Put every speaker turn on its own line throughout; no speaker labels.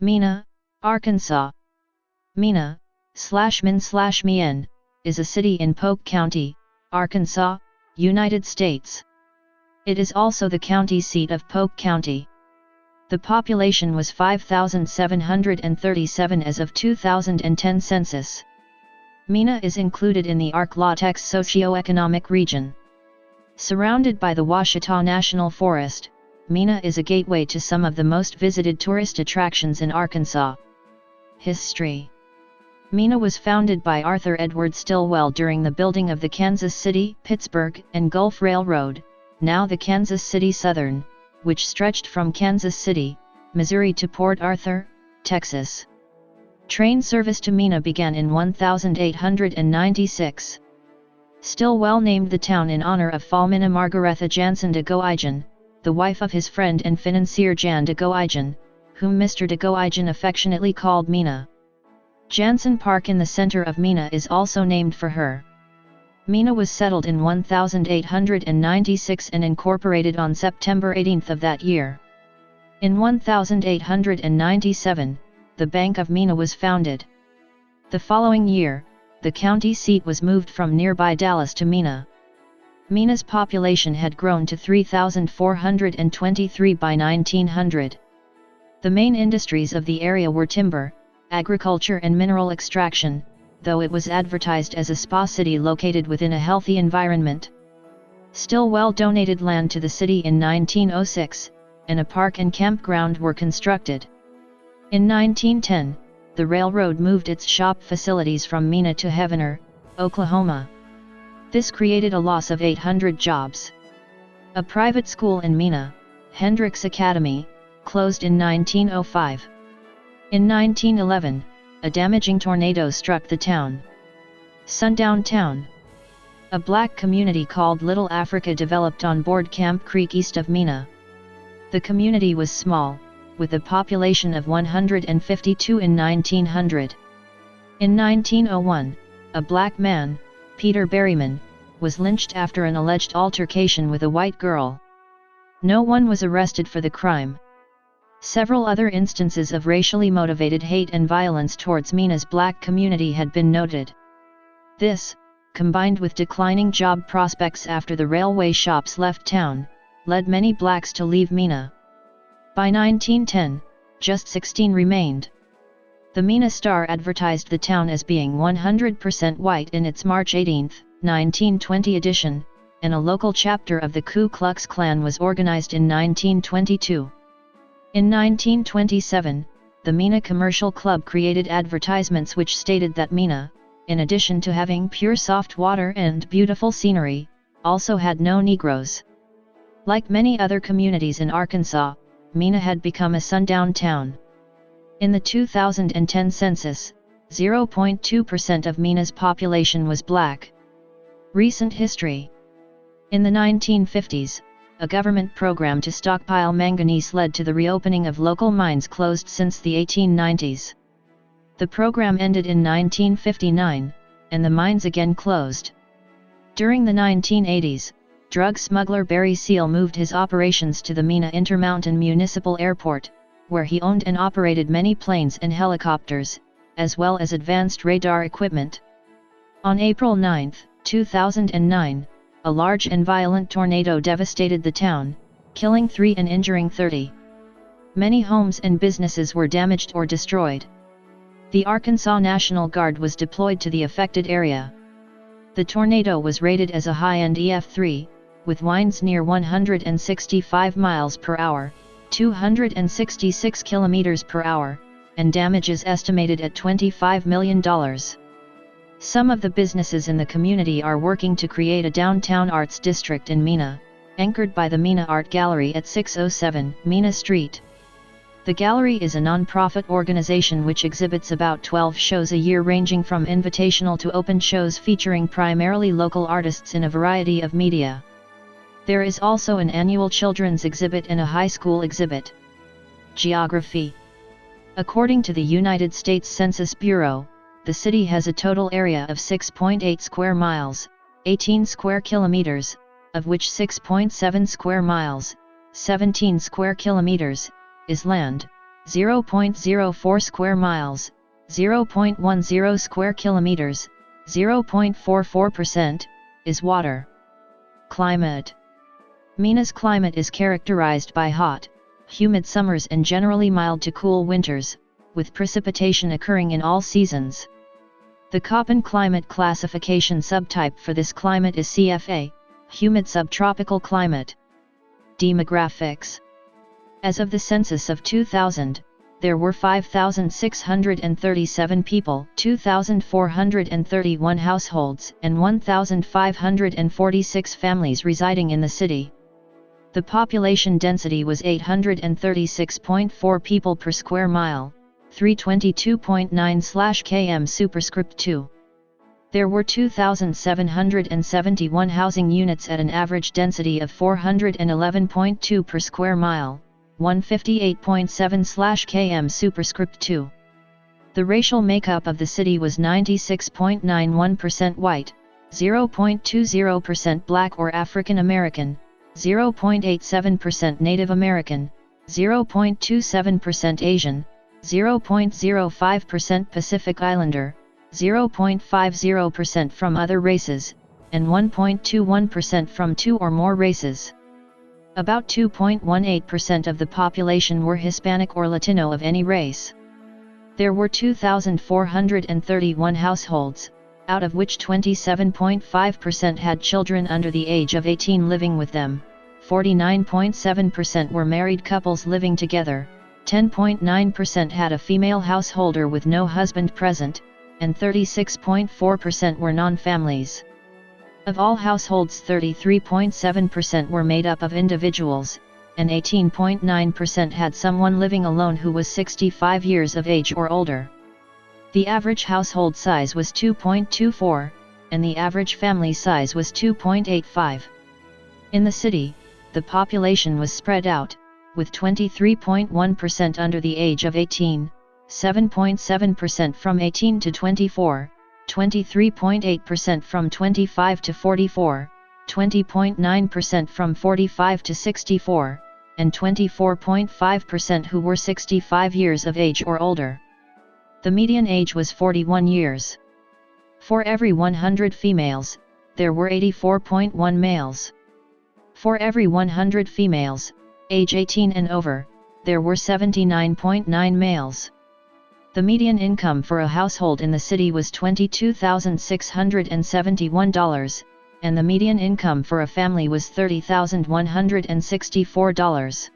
MENA, Arkansas. MENA, /min/MEN, is a city in Polk County, Arkansas, United States. It is also the county seat of Polk County. The population was 5,737 as of 2010 census. MENA is included in the Ark-La-Tex socioeconomic region. Surrounded by the Ouachita National Forest, MENA is a gateway to some of the most visited tourist attractions in Arkansas. History. MENA was founded by Arthur Edward Stillwell during the building of the Kansas City, Pittsburgh, and Gulf Railroad, now the Kansas City Southern, which stretched from Kansas City, Missouri to Port Arthur, Texas. Train service to MENA began in 1896. Stillwell named the town in honor of Falmina Margaretha Jansen de Goijen, the wife of his friend and financier Jan de Goijen, whom Mr. de Goijen affectionately called MENA. Jansen Park in the center of MENA is also named for her. MENA was settled in 1896 and incorporated on September 18 of that year. In 1897, the Bank of MENA was founded. The following year, the county seat was moved from nearby Dallas to MENA. MENA's population had grown to 3,423 by 1900. The main industries of the area were timber, agriculture and mineral extraction, though it was advertised as a spa city located within a healthy environment. Stillwell donated land to the city in 1906, and a park and campground were constructed. In 1910, the railroad moved its shop facilities from MENA to Heavener, Oklahoma. This created a loss of 800 jobs. A private school in MENA, Hendricks Academy, closed in 1905. In 1911, a damaging tornado struck the town. Sundown Town. A black community called Little Africa developed on board Camp Creek east of MENA. The community was small, with a population of 152 in 1900. In 1901, a black man, Peter Berryman, was lynched after an alleged altercation with a white girl. No one was arrested for the crime. Several other instances of racially motivated hate and violence towards MENA's black community had been noted. This, combined with declining job prospects after the railway shops left town, led many blacks to leave MENA. By 1910, just 16 remained. The MENA Star advertised the town as being 100% white in its March 18, 1920 edition, and a local chapter of the Ku Klux Klan was organized in 1922. In 1927, the MENA Commercial Club created advertisements which stated that MENA, in addition to having pure soft water and beautiful scenery, also had no Negroes. Like many other communities in Arkansas, MENA had become a sundown town. In the 2010 census, 0.2% of MENA's population was black. Recent history. In the 1950s, a government program to stockpile manganese led to the reopening of local mines closed since the 1890s. The program ended in 1959, and the mines again closed. During the 1980s, drug smuggler Barry Seal moved his operations to the MENA Intermountain Municipal Airport, where he owned and operated many planes and helicopters, as well as advanced radar equipment. On April 9, 2009, a large and violent tornado devastated the town, killing 3 and injuring 30. Many homes and businesses were damaged or destroyed. The Arkansas National Guard was deployed to the affected area. The tornado was rated as a high-end EF3, with winds near 165 miles per hour, 266 kilometers per hour, and damages estimated at $25 million. Some of the businesses in the community are working to create a downtown arts district in MENA, anchored by the MENA Art Gallery at 607 MENA Street. The gallery is a non-profit organization which exhibits about 12 shows a year ranging from invitational to open shows featuring primarily local artists in a variety of media. There is also an annual children's exhibit and a high school exhibit. Geography. According to the United States Census Bureau, the city has a total area of 6.8 square miles, 18 square kilometers, of which 6.7 square miles, 17 square kilometers, is land, 0.04 square miles, 0.10 square kilometers, 0.44%, is water. Climate. MENA's climate is characterized by hot, humid summers and generally mild to cool winters, with precipitation occurring in all seasons. The Köppen climate classification subtype for this climate is CFA, humid subtropical climate. Demographics. As of the census of 2000, there were 5,637 people, 2,431 households, and 1,546 families residing in the city. The population density was 836.4 people per square mile, 322.9/km superscript 2. There were 2,771 housing units at an average density of 411.2 per square mile, 158.7/km superscript 2. The racial makeup of the city was 96.91% white, 0.20% black or African American, 0.87% Native American, 0.27% Asian, 0.05% Pacific Islander, 0.50% from other races, and 1.21% from two or more races. About 2.18% of the population were Hispanic or Latino of any race. There were 2,431 households, out of which 27.5% had children under the age of 18 living with them, 49.7% were married couples living together, 10.9% had a female householder with no husband present, and 36.4% were non-families. Of all households, 33.7% were made up of individuals, and 18.9% had someone living alone who was 65 years of age or older. The average household size was 2.24, and the average family size was 2.85. In the city, the population was spread out, with 23.1% under the age of 18, 7.7% from 18 to 24, 23.8% from 25 to 44, 20.9% from 45 to 64, and 24.5% who were 65 years of age or older. The median age was 41 years. For every 100 females, there were 84.1 males. For every 100 females, age 18 and over, there were 79.9 males. The median income for a household in the city was $22,671, and the median income for a family was $30,164.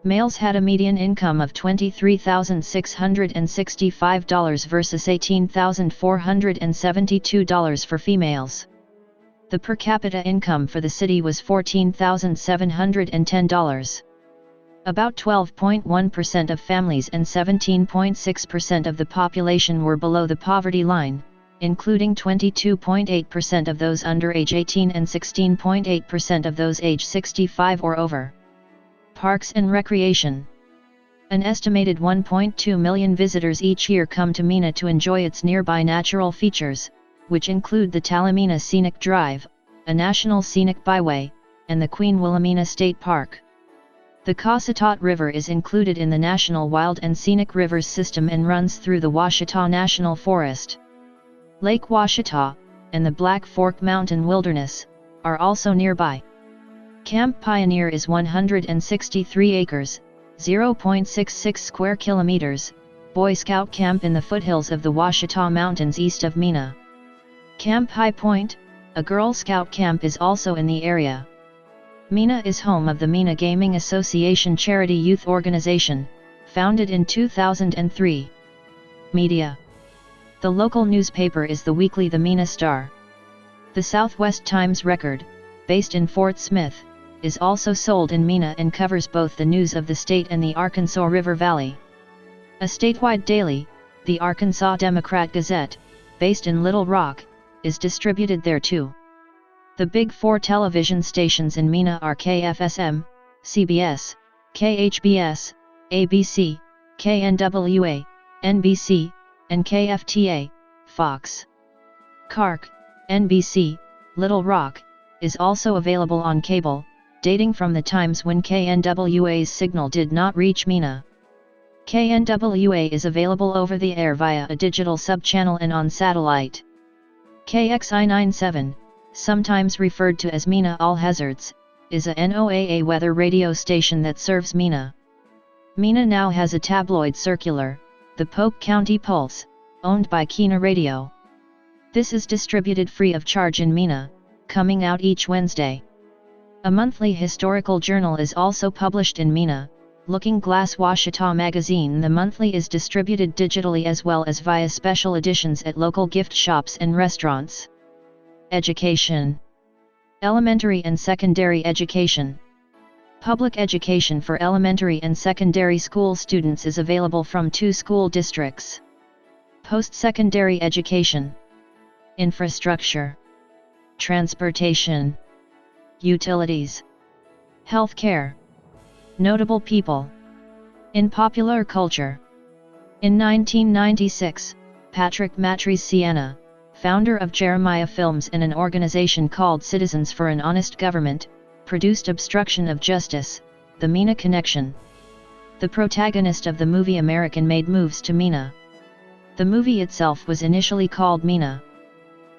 Males had a median income of $23,665 versus $18,472 for females. The per capita income for the city was $14,710. About 12.1% of families and 17.6% of the population were below the poverty line, including 22.8% of those under age 18 and 16.8% of those age 65 or over. Parks and recreation. An estimated 1.2 million visitors each year come to MENA to enjoy its nearby natural features, which include the Talimena Scenic Drive, a national scenic byway, and the Queen Wilhelmina State Park. The Kossetot River is included in the National Wild and Scenic Rivers system and runs through the Ouachita National Forest. Lake Ouachita, and the Black Fork Mountain Wilderness, are also nearby. Camp Pioneer is 163 acres, 0.66 square kilometers, Boy Scout camp in the foothills of the Ouachita Mountains east of MENA. Camp High Point, a Girl Scout camp, is also in the area. MENA is home of the MENA Gaming Association charity youth organization, founded in 2003. Media. The local newspaper is the weekly The MENA Star. The Southwest Times Record, based in Fort Smith, is also sold in MENA and covers both the news of the state and the Arkansas River Valley. A statewide daily, the Arkansas Democrat Gazette, based in Little Rock, is distributed there too. The big four television stations in MENA are KFSM, CBS, KHBS, ABC, KNWA, NBC, and KFTA, Fox. KARK, NBC, Little Rock, is also available on cable, dating from the times when KNWA's signal did not reach MENA. KNWA is available over the air via a digital sub-channel and on satellite. KXI97, sometimes referred to as MENA All Hazards, is a NOAA weather radio station that serves MENA. MENA now has a tabloid circular, the Polk County Pulse, owned by ʻmiːnə Radio. This is distributed free of charge in MENA, coming out each Wednesday. A monthly historical journal is also published in MENA, Looking Glass Washita magazine. The monthly is distributed digitally as well as via special editions at local gift shops and restaurants. Education. Elementary and secondary education. Public education for elementary and secondary school students is available from 2 school districts. Post-secondary education. Infrastructure. Transportation. Utilities. Healthcare. Notable people. In popular culture. In 1996, Patrick Matrice, founder of Jeremiah Films and an organization called Citizens for an Honest Government, produced Obstruction of Justice, The MENA Connection. The protagonist of the movie American Made moves to MENA. The movie itself was initially called MENA,